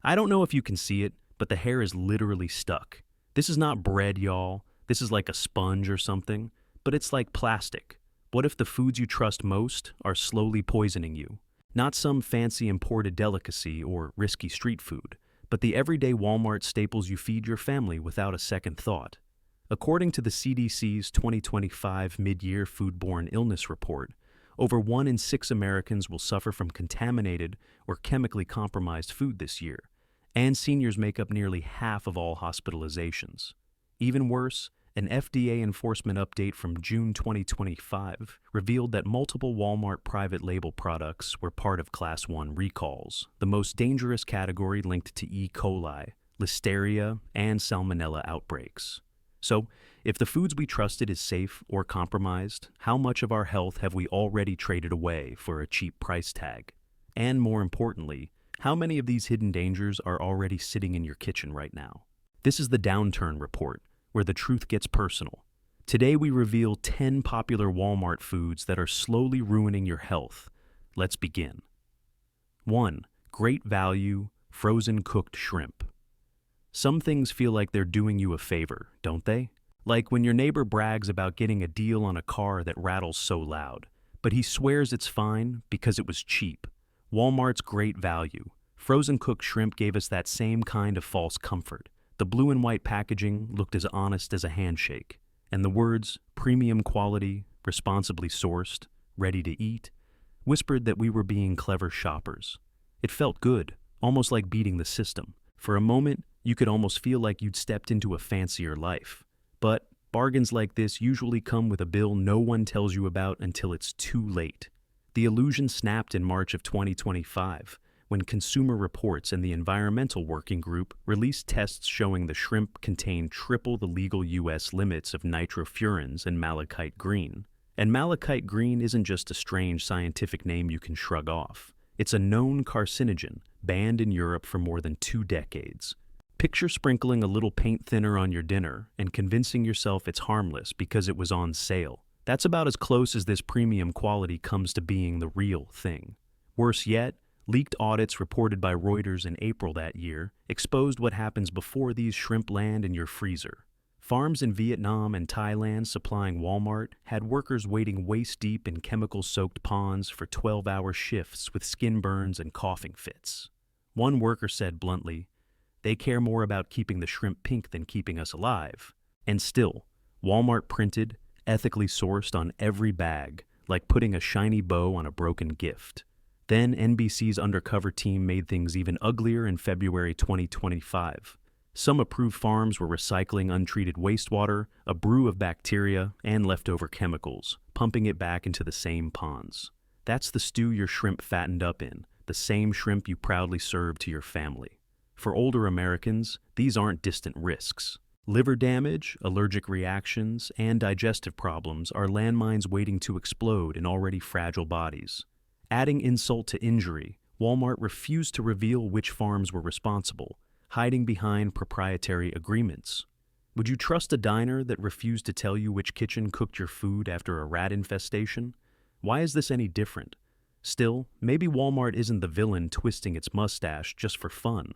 I don't know if you can see it, but the hair is literally stuck. This is not bread, y'all. This is like a sponge or something, but it's like plastic. What if the foods you trust most are slowly poisoning you? Not some fancy imported delicacy or risky street food, but the everyday Walmart staples you feed your family without a second thought. According to the CDC's 2025 mid-year foodborne illness report, over 1 in 6 Americans will suffer from contaminated or chemically compromised food this year, and seniors make up nearly half of all hospitalizations. Even worse, an FDA enforcement update from June 2025 revealed that multiple Walmart private label products were part of Class 1 recalls, the most dangerous category linked to E. coli, Listeria, and Salmonella outbreaks. So, if the foods we trusted is safe or compromised, how much of our health have we already traded away for a cheap price tag? And more importantly, how many of these hidden dangers are already sitting in your kitchen right now? This is the Downturn Report, where the truth gets personal. Today we reveal 10 popular Walmart foods that are slowly ruining your health. Let's begin. 1. Great value, frozen cooked shrimp. Some things feel like they're doing you a favor, don't they? Like when your neighbor brags about getting a deal on a car that rattles so loud, but he swears it's fine because it was cheap. Walmart's great value. Frozen cooked shrimp gave us that same kind of false comfort. The blue and white packaging looked as honest as a handshake, and the words, premium quality, responsibly sourced, ready to eat, whispered that we were being clever shoppers. It felt good, almost like beating the system. For a moment, you could almost feel like you'd stepped into a fancier life. But bargains like this usually come with a bill no one tells you about until it's too late. The illusion snapped in March of 2025, when Consumer Reports and the Environmental Working Group released tests showing the shrimp contained triple the legal U.S. limits of nitrofurans and malachite green. And malachite green isn't just a strange scientific name you can shrug off. It's a known carcinogen, banned in Europe for more than 2 decades. Picture sprinkling a little paint thinner on your dinner and convincing yourself it's harmless because it was on sale. That's about as close as this premium quality comes to being the real thing. Worse yet, leaked audits reported by Reuters in April that year exposed what happens before these shrimp land in your freezer. Farms in Vietnam and Thailand supplying Walmart had workers waiting waist-deep in chemical-soaked ponds for 12-hour shifts with skin burns and coughing fits. One worker said bluntly, "They care more about keeping the shrimp pink than keeping us alive." And still, Walmart printed, ethically sourced on every bag, like putting a shiny bow on a broken gift. Then NBC's undercover team made things even uglier in February 2025. Some approved farms were recycling untreated wastewater, a brew of bacteria, and leftover chemicals, pumping it back into the same ponds. That's the stew your shrimp fattened up in, the same shrimp you proudly served to your family. For older Americans, these aren't distant risks. Liver damage, allergic reactions, and digestive problems are landmines waiting to explode in already fragile bodies. Adding insult to injury, Walmart refused to reveal which farms were responsible, hiding behind proprietary agreements. Would you trust a diner that refused to tell you which kitchen cooked your food after a rat infestation? Why is this any different? Still, maybe Walmart isn't the villain twisting its mustache just for fun.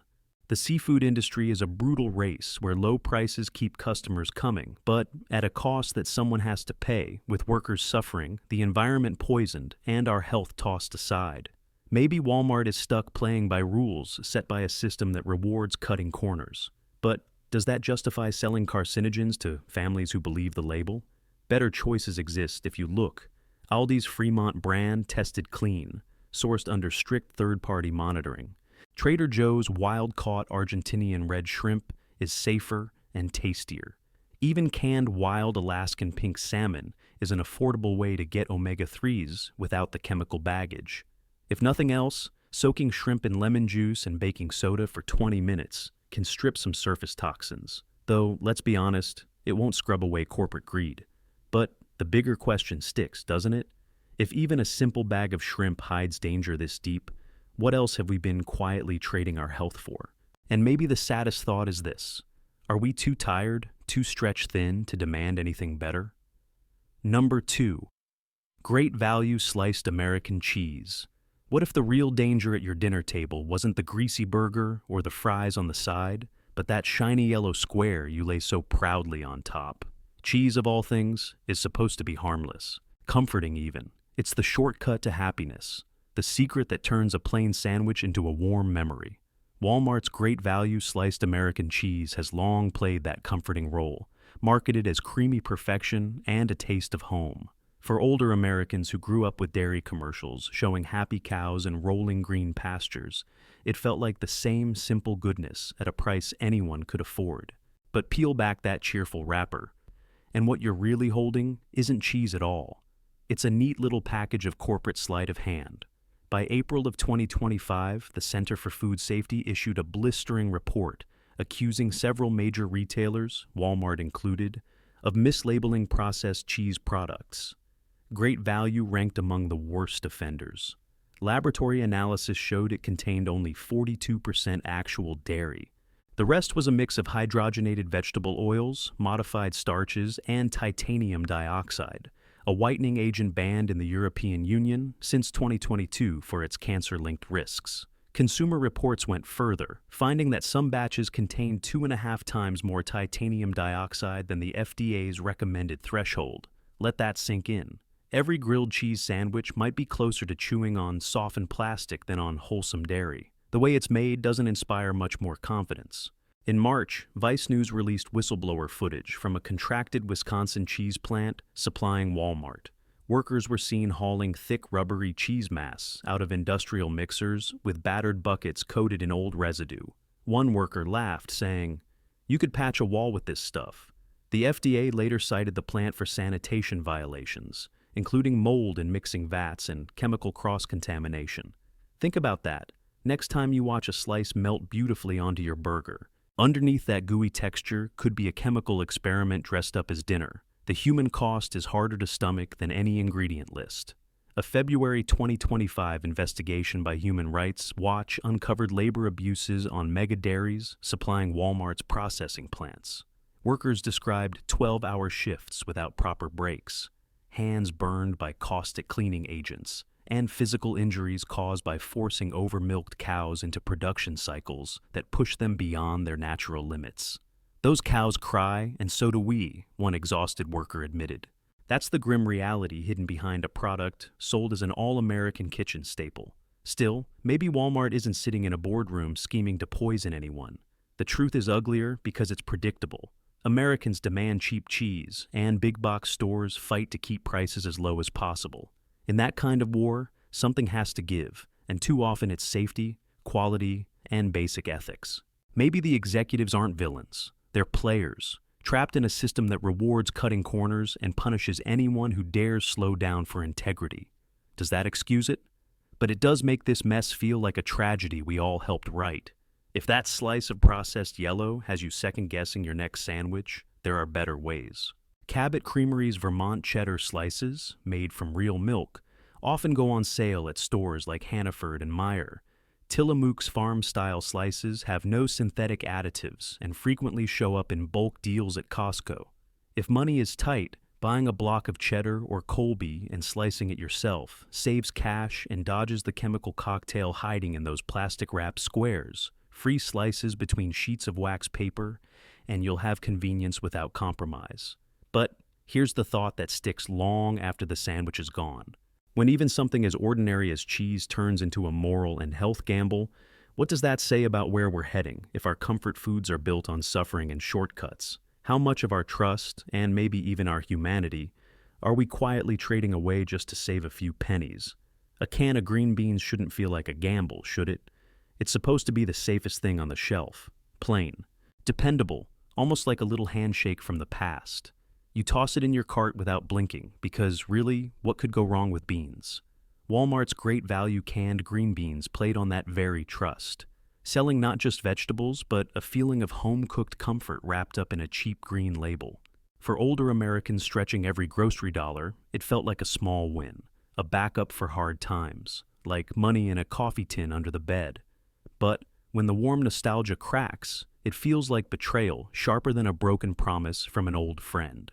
The seafood industry is a brutal race where low prices keep customers coming, but at a cost that someone has to pay, with workers suffering, the environment poisoned, and our health tossed aside. Maybe Walmart is stuck playing by rules set by a system that rewards cutting corners. But does that justify selling carcinogens to families who believe the label? Better choices exist if you look. Aldi's Fremont brand tested clean, sourced under strict third-party monitoring. Trader Joe's wild-caught Argentinian red shrimp is safer and tastier. Even canned wild Alaskan pink salmon is an affordable way to get omega-3s without the chemical baggage. If nothing else, soaking shrimp in lemon juice and baking soda for 20 minutes can strip some surface toxins. Though, let's be honest, it won't scrub away corporate greed. But the bigger question sticks, doesn't it? If even a simple bag of shrimp hides danger this deep, what else have we been quietly trading our health for? And maybe the saddest thought is this: are we too tired, too stretched thin to demand anything better? Number 2. Great value sliced American cheese. What if the real danger at your dinner table wasn't the greasy burger or the fries on the side, but that shiny yellow square you lay so proudly on top? Cheese, of all things, is supposed to be harmless, comforting even. It's the shortcut to happiness, the secret that turns a plain sandwich into a warm memory. Walmart's great value sliced American cheese has long played that comforting role, marketed as creamy perfection and a taste of home. For older Americans who grew up with dairy commercials showing happy cows and rolling green pastures, it felt like the same simple goodness at a price anyone could afford. But peel back that cheerful wrapper, and what you're really holding isn't cheese at all. It's a neat little package of corporate sleight of hand. By April of 2025, the Center for Food Safety issued a blistering report accusing several major retailers, Walmart included, of mislabeling processed cheese products. Great Value ranked among the worst offenders. Laboratory analysis showed it contained only 42% actual dairy. The rest was a mix of hydrogenated vegetable oils, modified starches, and titanium dioxide, a whitening agent banned in the European Union since 2022 for its cancer-linked risks. Consumer Reports went further, finding that some batches contained 2.5 times more titanium dioxide than the FDA's recommended threshold. Let that sink in. Every grilled cheese sandwich might be closer to chewing on softened plastic than on wholesome dairy. The way it's made doesn't inspire much more confidence. In March, Vice News released whistleblower footage from a contracted Wisconsin cheese plant supplying Walmart. Workers were seen hauling thick rubbery cheese mass out of industrial mixers with battered buckets coated in old residue. One worker laughed, saying, "You could patch a wall with this stuff." The FDA later cited the plant for sanitation violations, including mold in mixing vats and chemical cross-contamination. Think about that. Next time you watch a slice melt beautifully onto your burger, underneath that gooey texture could be a chemical experiment dressed up as dinner. The human cost is harder to stomach than any ingredient list. A February 2025 investigation by Human Rights Watch uncovered labor abuses on mega dairies supplying Walmart's processing plants. Workers described 12-hour shifts without proper breaks, hands burned by caustic cleaning agents, and physical injuries caused by forcing over-milked cows into production cycles that push them beyond their natural limits. "Those cows cry, and so do we," one exhausted worker admitted. That's the grim reality hidden behind a product sold as an all-American kitchen staple. Still, maybe Walmart isn't sitting in a boardroom scheming to poison anyone. The truth is uglier because it's predictable. Americans demand cheap cheese, and big-box stores fight to keep prices as low as possible. In that kind of war, something has to give, and too often it's safety, quality, and basic ethics. Maybe the executives aren't villains. They're players, trapped in a system that rewards cutting corners and punishes anyone who dares slow down for integrity. Does that excuse it? But it does make this mess feel like a tragedy we all helped write. If that slice of processed yellow has you second-guessing your next sandwich, there are better ways. Cabot Creamery's Vermont cheddar slices, made from real milk, often go on sale at stores like Hannaford and Meijer. Tillamook's farm-style slices have no synthetic additives and frequently show up in bulk deals at Costco. If money is tight, buying a block of cheddar or Colby and slicing it yourself saves cash and dodges the chemical cocktail hiding in those plastic-wrapped squares. Free slices between sheets of wax paper, and you'll have convenience without compromise. But here's the thought that sticks long after the sandwich is gone. When even something as ordinary as cheese turns into a moral and health gamble, what does that say about where we're heading if our comfort foods are built on suffering and shortcuts? How much of our trust, and maybe even our humanity, are we quietly trading away just to save a few pennies? A can of green beans shouldn't feel like a gamble, should it? It's supposed to be the safest thing on the shelf. Plain. Dependable, almost like a little handshake from the past. You toss it in your cart without blinking, because really, what could go wrong with beans? Walmart's Great Value canned green beans played on that very trust, selling not just vegetables, but a feeling of home-cooked comfort wrapped up in a cheap green label. For older Americans stretching every grocery dollar, it felt like a small win, a backup for hard times, like money in a coffee tin under the bed. But when the warm nostalgia cracks, it feels like betrayal sharper than a broken promise from an old friend.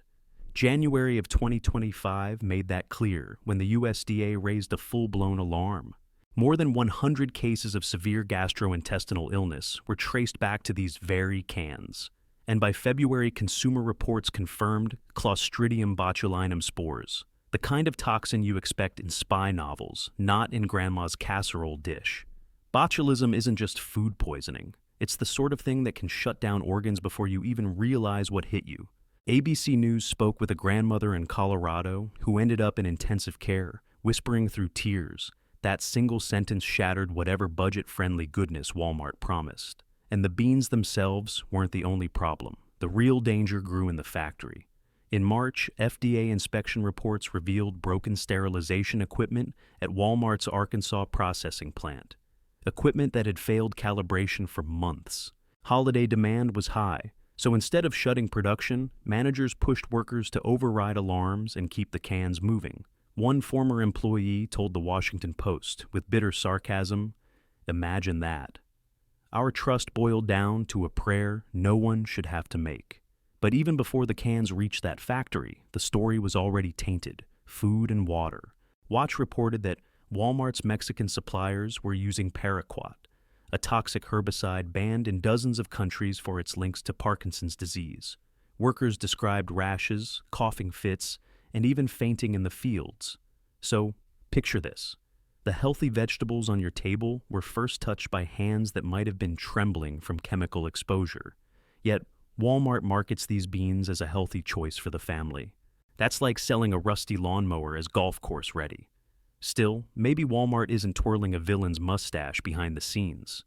January of 2025 made that clear when the USDA raised a full-blown alarm. More than 100 cases of severe gastrointestinal illness were traced back to these very cans. And by February, Consumer Reports confirmed Clostridium botulinum spores, the kind of toxin you expect in spy novels, not in grandma's casserole dish. Botulism isn't just food poisoning. It's the sort of thing that can shut down organs before you even realize what hit you. ABC News spoke with a grandmother in Colorado who ended up in intensive care, whispering through tears. That single sentence shattered whatever budget-friendly goodness Walmart promised. And the beans themselves weren't the only problem. The real danger grew in the factory. In March, FDA inspection reports revealed broken sterilization equipment at Walmart's Arkansas processing plant. Equipment that had failed calibration for months. Holiday demand was high, so instead of shutting production, managers pushed workers to override alarms and keep the cans moving. One former employee told the Washington Post, with bitter sarcasm, "Imagine that. Our trust boiled down to a prayer no one should have to make." But even before the cans reached that factory, the story was already tainted. Food and water. Watch reported that Walmart's Mexican suppliers were using paraquat, a toxic herbicide banned in dozens of countries for its links to Parkinson's disease. Workers described rashes, coughing fits, and even fainting in the fields. So, picture this. The healthy vegetables on your table were first touched by hands that might have been trembling from chemical exposure. Yet, Walmart markets these beans as a healthy choice for the family. That's like selling a rusty lawnmower as golf course ready. Still, maybe Walmart isn't twirling a villain's mustache behind the scenes.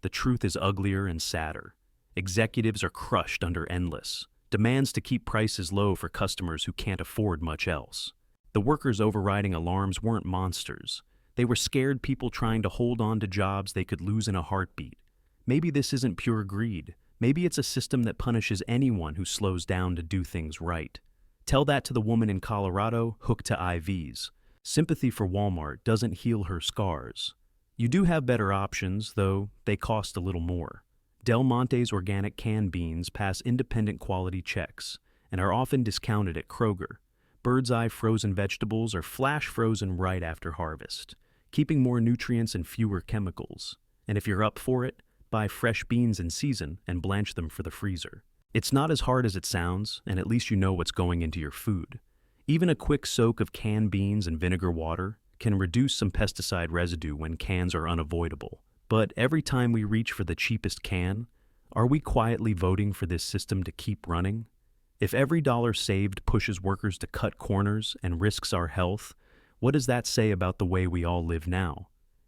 The truth is uglier and sadder. Executives are crushed under endless demands to keep prices low for customers who can't afford much else. The workers overriding alarms weren't monsters. They were scared people trying to hold on to jobs they could lose in a heartbeat. Maybe this isn't pure greed. Maybe it's a system that punishes anyone who slows down to do things right. Tell that to the woman in Colorado hooked to IVs. Sympathy for Walmart doesn't heal her scars. You do have better options, though they cost a little more. Del Monte's organic canned beans pass independent quality checks and are often discounted at Kroger. Bird's Eye frozen vegetables are flash frozen right after harvest, keeping more nutrients and fewer chemicals. And if you're up for it, buy fresh beans in season and blanch them for the freezer. It's not as hard as it sounds, and at least you know what's going into your food. Even a quick soak of canned beans in vinegar water can reduce some pesticide residue when cans are unavoidable. But every time we reach for the cheapest can, are we quietly voting for this system to keep running? If every dollar saved pushes workers to cut corners and risks our health, what does that say about the way we all live now?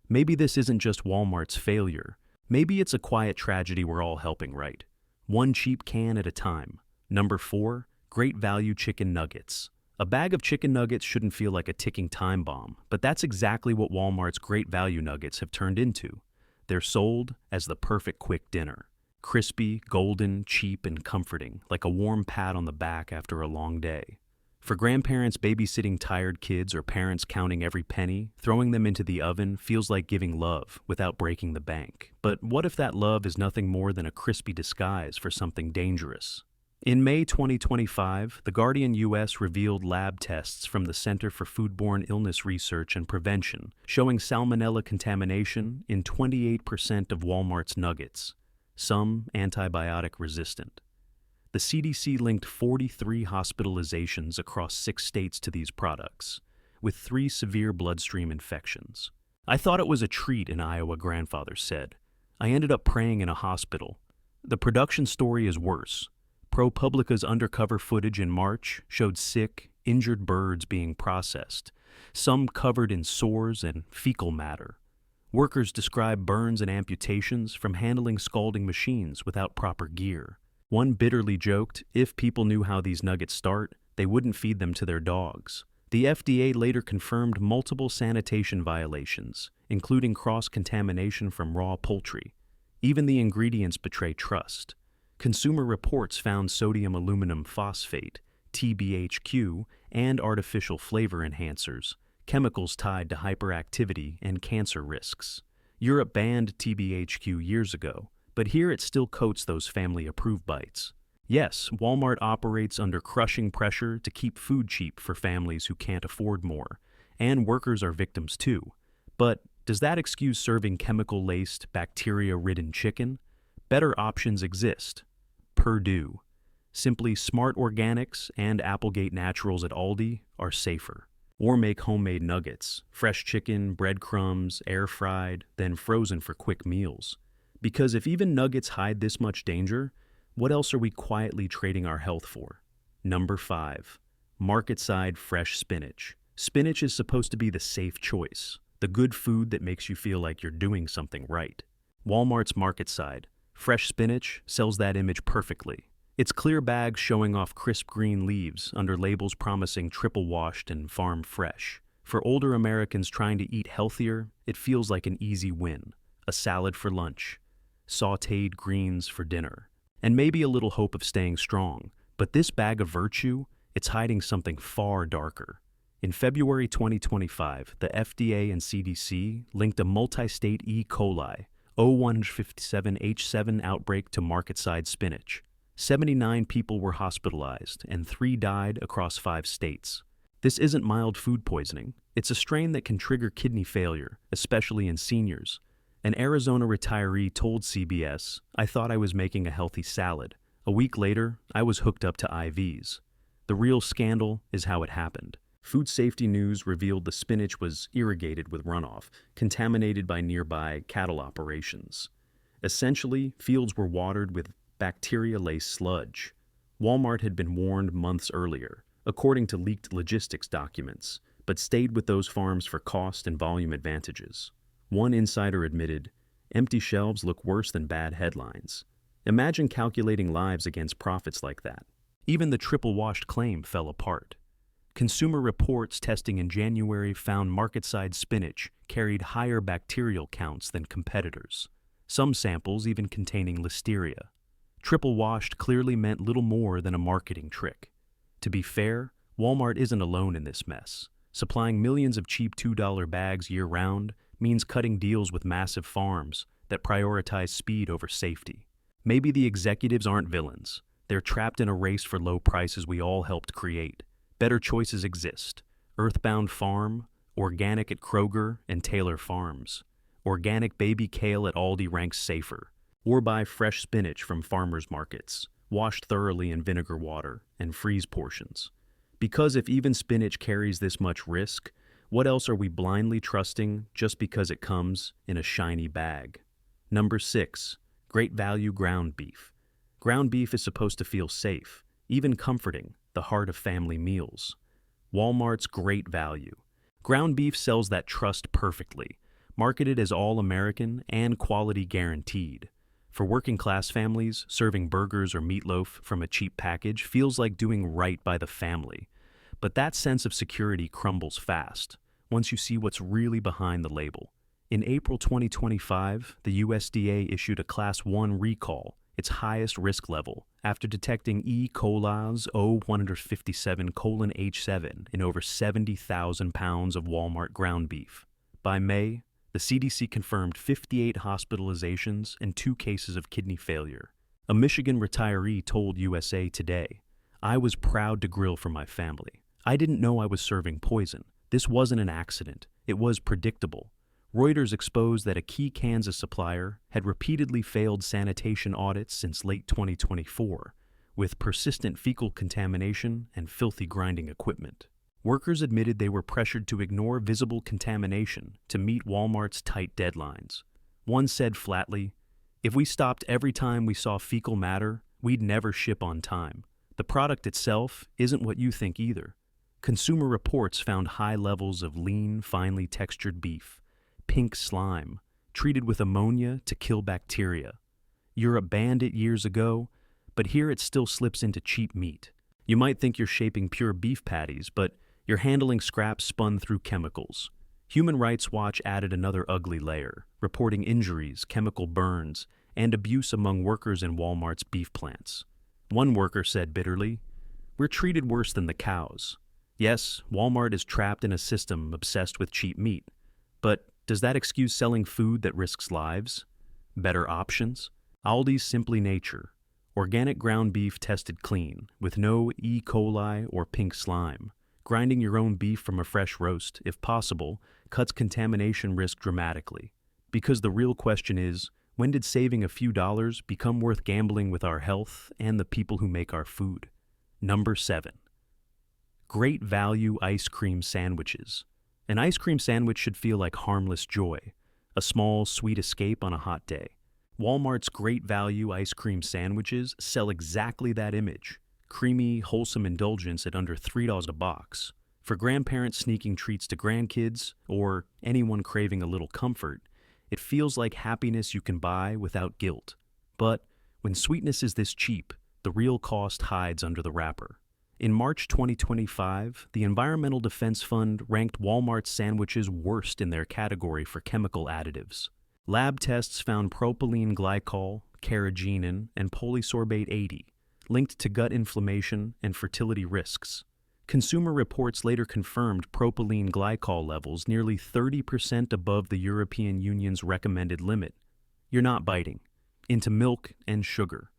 Maybe this isn't just Walmart's failure. Maybe it's a quiet tragedy we're all helping right. One cheap can at a time. Number 4, great value chicken nuggets. A bag of chicken nuggets shouldn't feel like a ticking time bomb, but that's exactly what Walmart's great value nuggets have turned into. They're sold as the perfect quick dinner. Crispy, golden, cheap, and comforting, like a warm pat on the back after a long day. For grandparents babysitting tired kids or parents counting every penny, throwing them into the oven feels like giving love without breaking the bank. But what if that love is nothing more than a crispy disguise for something dangerous? In May 2025, The Guardian US revealed lab tests from the Center for Foodborne Illness Research and Prevention showing Salmonella contamination in 28% of Walmart's nuggets, some antibiotic resistant. The CDC linked 43 hospitalizations across 6 states to these products, with 3 severe bloodstream infections. "I thought it was a treat," an Iowa grandfather said. "I ended up praying in a hospital." The production story is worse. ProPublica's undercover footage in March showed sick, injured birds being processed, some covered in sores and fecal matter. Workers describe burns and amputations from handling scalding machines without proper gear. One bitterly joked, if people knew how these nuggets start, they wouldn't feed them to their dogs. The FDA later confirmed multiple sanitation violations, including cross-contamination from raw poultry. Even the ingredients betray trust. Consumer Reports found sodium aluminum phosphate, TBHQ, and artificial flavor enhancers, chemicals tied to hyperactivity and cancer risks. Europe banned TBHQ years ago, but here it still coats those family-approved bites. Yes, Walmart operates under crushing pressure to keep food cheap for families who can't afford more, and workers are victims too. But Does that excuse serving chemical-laced, bacteria-ridden chicken? Better options exist. Purdue. Simply Smart Organics and Applegate Naturals at Aldi are safer. Or make homemade nuggets, fresh chicken, breadcrumbs, air-fried, then frozen for quick meals. Because if even nuggets hide this much danger, what else are we quietly trading our health for? Number 5. Marketside fresh spinach. Spinach is supposed to be the safe choice, the good food that makes you feel like you're doing something right. Walmart's Marketside fresh spinach sells that image perfectly. It's clear bags showing off crisp green leaves under labels promising triple washed and farm fresh. For older Americans trying to eat healthier, it feels like an easy win. A salad for lunch, sautéed greens for dinner, and maybe a little hope of staying strong. But this bag of virtue, it's hiding something far darker. In February 2025, the FDA and CDC linked a multi-state E. coli O157H7 outbreak to Marketside spinach. 79 people were hospitalized and 3 died across 5 states. This isn't mild food poisoning. It's a strain that can trigger kidney failure, especially in seniors. An Arizona retiree told CBS, "I thought I was making a healthy salad. A week later, I was hooked up to IVs." The real scandal is how it happened. Food Safety News revealed the spinach was irrigated with runoff, contaminated by nearby cattle operations. Essentially, fields were watered with bacteria-laced sludge. Walmart had been warned months earlier, according to leaked logistics documents, but stayed with those farms for cost and volume advantages. One insider admitted, "Empty shelves look worse than bad headlines." Imagine calculating lives against profits like that. Even the triple-washed claim fell apart. Consumer Reports testing in January found Marketside spinach carried higher bacterial counts than competitors, some samples even containing listeria. Triple-washed clearly meant little more than a marketing trick. To be fair, Walmart isn't alone in this mess. Supplying millions of cheap $2 bags year-round means cutting deals with massive farms that prioritize speed over safety. Maybe the executives aren't villains. They're trapped in a race for low prices we all helped create. Better choices exist. Earthbound Farm, organic at Kroger and Taylor Farms. Organic baby kale at Aldi ranks safer. Or buy fresh spinach from farmers markets, washed thoroughly in vinegar water, and freeze portions. Because if even spinach carries this much risk, what else are we blindly trusting just because it comes in a shiny bag? Number 6. Great value ground beef. Ground beef is supposed to feel safe, even comforting, the heart of family meals. Walmart's great value. Ground beef sells that trust perfectly, marketed as all-American and quality guaranteed. For working-class families, serving burgers or meatloaf from a cheap package feels like doing right by the family. But that sense of security crumbles fast once you see what's really behind the label. In April 2025, the USDA issued a Class 1 recall, its highest risk level, after detecting E. coli's O157:H7 in over 70,000 pounds of Walmart ground beef. By May, the CDC confirmed 58 hospitalizations and 2 cases of kidney failure. A Michigan retiree told USA Today, "I was proud to grill for my family. I didn't know I was serving poison. This wasn't an accident. It was predictable." Reuters exposed that a key Kansas supplier had repeatedly failed sanitation audits since late 2024, with persistent fecal contamination and filthy grinding equipment. Workers admitted they were pressured to ignore visible contamination to meet Walmart's tight deadlines. One said flatly, "If we stopped every time we saw fecal matter, we'd never ship on time. The product itself isn't what you think either." Consumer Reports found high levels of lean, finely textured beef, pink slime, treated with ammonia to kill bacteria. Europe banned it years ago, but here it still slips into cheap meat. You might think you're shaping pure beef patties, but you're handling scraps spun through chemicals. Human Rights Watch added another ugly layer, reporting injuries, chemical burns, and abuse among workers in Walmart's beef plants. One worker said bitterly, "We're treated worse than the cows." Yes, Walmart is trapped in a system obsessed with cheap meat, but does that excuse selling food that risks lives? Better options? Aldi's Simply Nature. Organic ground beef tested clean, with no E. coli or pink slime. Grinding your own beef from a fresh roast, if possible, cuts contamination risk dramatically. Because the real question is, when did saving a few dollars become worth gambling with our health and the people who make our food? Number 7. Great value ice cream sandwiches. An ice cream sandwich should feel like harmless joy, a small, sweet escape on a hot day. Walmart's great value ice cream sandwiches sell exactly that image. Creamy, wholesome indulgence at under $3 a box. For grandparents sneaking treats to grandkids, or anyone craving a little comfort, it feels like happiness you can buy without guilt. But when sweetness is this cheap, the real cost hides under the wrapper. In March 2025, the Environmental Defense Fund ranked Walmart's sandwiches worst in their category for chemical additives. Lab tests found propylene glycol, carrageenan, and polysorbate 80, linked to gut inflammation and fertility risks. Consumer Reports later confirmed propylene glycol levels nearly 30% above the European Union's recommended limit. You're not biting into milk and sugar.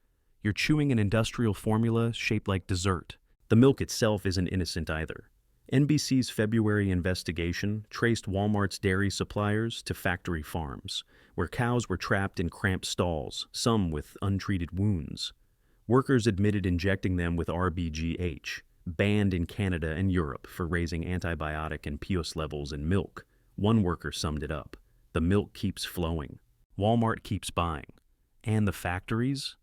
You're chewing an industrial formula shaped like dessert. The milk itself isn't innocent either. NBC's February investigation traced Walmart's dairy suppliers to factory farms, where cows were trapped in cramped stalls, some with untreated wounds. Workers admitted injecting them with RBGH, banned in Canada and Europe for raising antibiotic and POS levels in milk. One worker summed it up: the milk keeps flowing. Walmart keeps buying. And the factories?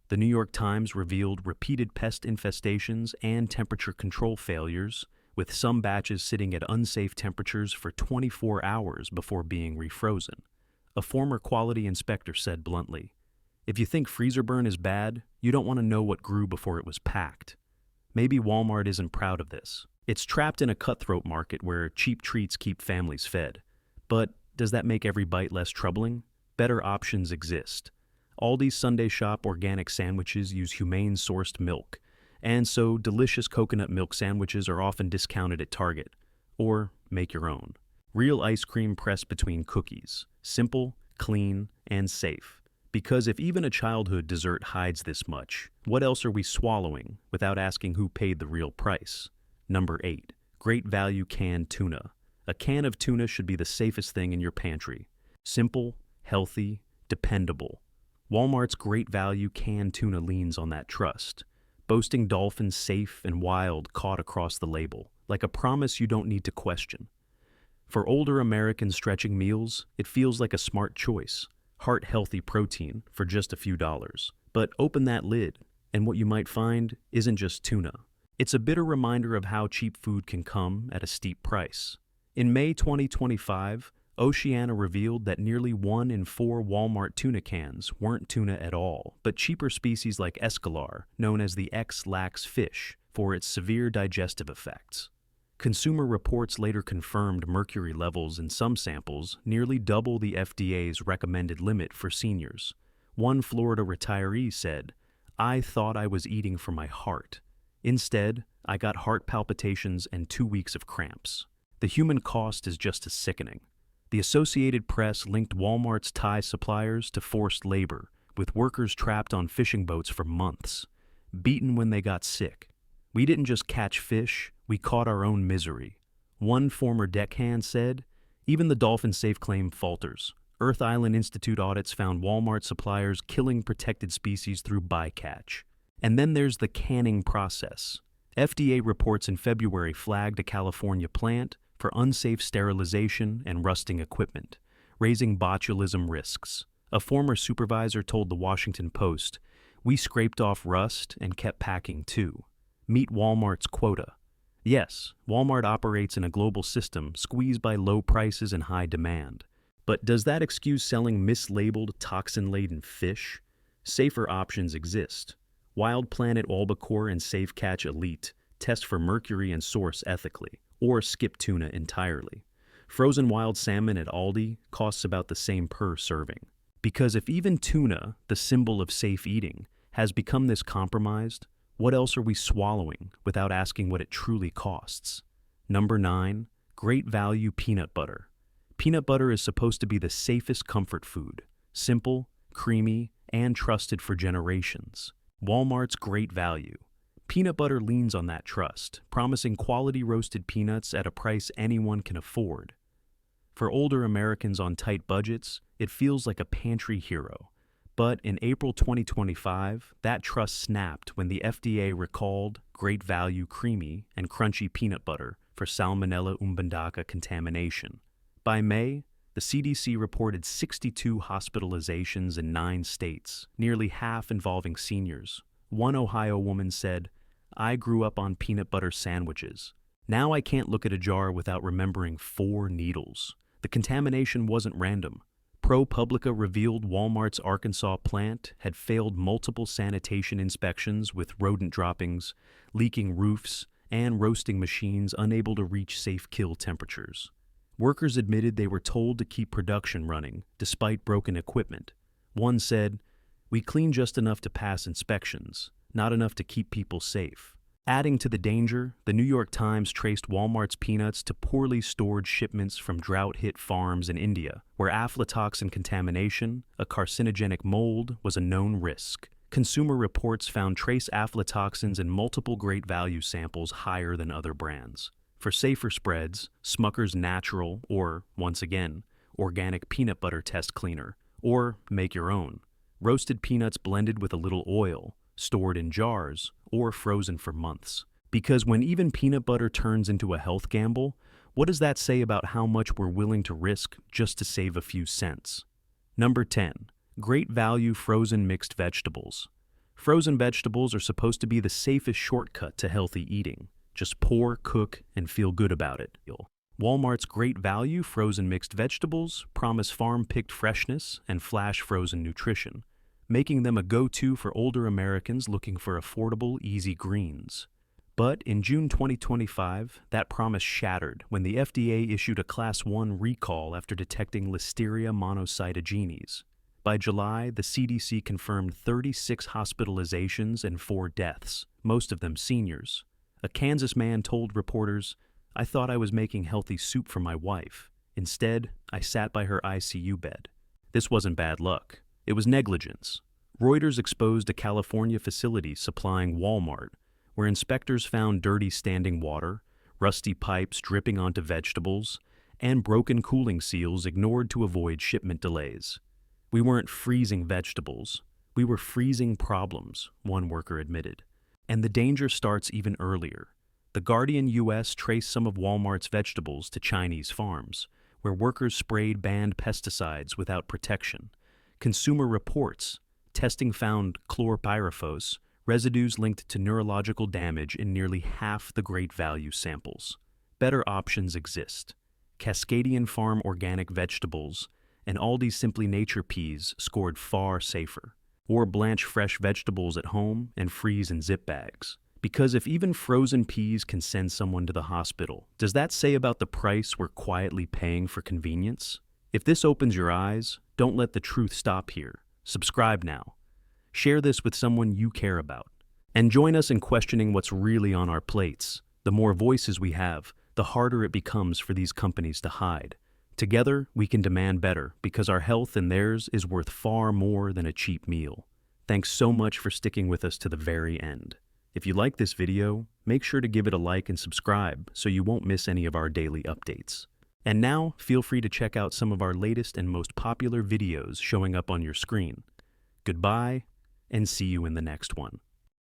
The New York Times revealed repeated pest infestations and temperature control failures, with some batches sitting at unsafe temperatures for 24 hours before being refrozen. A former quality inspector said bluntly, "If you think freezer burn is bad, you don't want to know what grew before it was packed." Maybe Walmart isn't proud of this. It's trapped in a cutthroat market where cheap treats keep families fed. But does that make every bite less troubling? Better options exist. Aldi's Sunday Shop organic sandwiches use humane-sourced milk, and so delicious coconut milk sandwiches are often discounted at Target. Or make your own. Real ice cream pressed between cookies. Simple, clean, and safe. Because if even a childhood dessert hides this much, what else are we swallowing without asking who paid the real price? Number 8. Great value canned tuna. A can of tuna should be the safest thing in your pantry. Simple, healthy, dependable. Walmart's great value canned tuna leans on that trust, boasting dolphins safe and wild caught across the label, like a promise you don't need to question. For older Americans stretching meals, it feels like a smart choice. Heart-healthy protein for just a few dollars. But open that lid, and what you might find isn't just tuna. It's a bitter reminder of how cheap food can come at a steep price. In May 2025, Oceana revealed that nearly 1 in 4 Walmart tuna cans weren't tuna at all, but cheaper species like escalar, known as the X-lax fish, for its severe digestive effects. Consumer Reports later confirmed mercury levels in some samples nearly double the FDA's recommended limit for seniors. One Florida retiree said, "I thought I was eating for my heart. Instead, I got heart palpitations and 2 weeks of cramps." The human cost is just as sickening. The Associated Press linked Walmart's Thai suppliers to forced labor, with workers trapped on fishing boats for months, beaten when they got sick. "We didn't just catch fish, we caught our own misery." One former deckhand said, "Even the dolphin-safe claim falters. Earth Island Institute audits found Walmart suppliers killing protected species through bycatch." And then there's the canning process. FDA reports in February flagged a California plant for unsafe sterilization and rusting equipment, raising botulism risks. A former supervisor told the Washington Post, "We scraped off rust and kept packing too." Meet Walmart's quota. Yes, Walmart operates in a global system squeezed by low prices and high demand. But does that excuse selling mislabeled, toxin-laden fish? Safer options exist. Wild Planet Albacore and Safe Catch Elite test for mercury and source ethically, or skip tuna entirely. Frozen wild salmon at Aldi costs about the same per serving. Because if even tuna, the symbol of safe eating, has become this compromised, what else are we swallowing without asking what it truly costs? Number 9, great value peanut butter. Peanut butter is supposed to be the safest comfort food, simple, creamy, and trusted for generations. Walmart's great value. Peanut butter leans on that trust, promising quality roasted peanuts at a price anyone can afford. For older Americans on tight budgets, it feels like a pantry hero. But in April 2025, that trust snapped when the FDA recalled Great Value creamy and crunchy peanut butter for Salmonella umbandaka contamination. By May, the CDC reported 62 hospitalizations in 9 states, nearly half involving seniors. One Ohio woman said, "I grew up on peanut butter sandwiches. Now I can't look at a jar without remembering 4 needles." The contamination wasn't random. ProPublica revealed Walmart's Arkansas plant had failed multiple sanitation inspections with rodent droppings, leaking roofs, and roasting machines unable to reach safe kill temperatures. Workers admitted they were told to keep production running, despite broken equipment. One said, "We clean just enough to pass inspections, not enough to keep people safe." Adding to the danger, the New York Times traced Walmart's peanuts to poorly stored shipments from drought-hit farms in India, where aflatoxin contamination, a carcinogenic mold, was a known risk. Consumer Reports found trace aflatoxins in multiple Great Value samples higher than other brands. For safer spreads, Smucker's Natural, or, once again, Organic Peanut Butter Test Cleaner, or make your own. Roasted peanuts blended with a little oil, stored in jars, or frozen for months. Because when even peanut butter turns into a health gamble, what does that say about how much we're willing to risk just to save a few cents? Number 10. Great Value frozen mixed vegetables. Frozen vegetables are supposed to be the safest shortcut to healthy eating. Just pour, cook, and feel good about it. Walmart's Great Value frozen mixed vegetables promise farm-picked freshness and flash frozen nutrition, making them a go-to for older Americans looking for affordable, easy greens. But in June 2025, that promise shattered when the FDA issued a Class 1 recall after detecting Listeria monocytogenes. By July, the CDC confirmed 36 hospitalizations and 4 deaths, most of them seniors. A Kansas man told reporters, "I thought I was making healthy soup for my wife. Instead, I sat by her ICU bed." This wasn't bad luck. It was negligence. Reuters exposed a California facility supplying Walmart, where inspectors found dirty standing water, rusty pipes dripping onto vegetables, and broken cooling seals ignored to avoid shipment delays. "We weren't freezing vegetables. We were freezing problems," one worker admitted. And the danger starts even earlier. The Guardian US traced some of Walmart's vegetables to Chinese farms, where workers sprayed banned pesticides without protection. Consumer Reports, testing found chlorpyrifos, residues linked to neurological damage in nearly half the Great Value samples. Better options exist. Cascadian Farm organic vegetables and Aldi's Simply Nature peas scored far safer. Or blanch fresh vegetables at home and freeze in zip bags. Because if even frozen peas can send someone to the hospital, does that say about the price we're quietly paying for convenience? If this opens your eyes, don't let the truth stop here. Subscribe now. Share this with someone you care about. And join us in questioning what's really on our plates. The more voices we have, the harder it becomes for these companies to hide. Together, we can demand better because our health and theirs is worth far more than a cheap meal. Thanks so much for sticking with us to the very end. If you like this video, make sure to give it a like and subscribe so you won't miss any of our daily updates. And now, feel free to check out some of our latest and most popular videos showing up on your screen. Goodbye, and see you in the next one.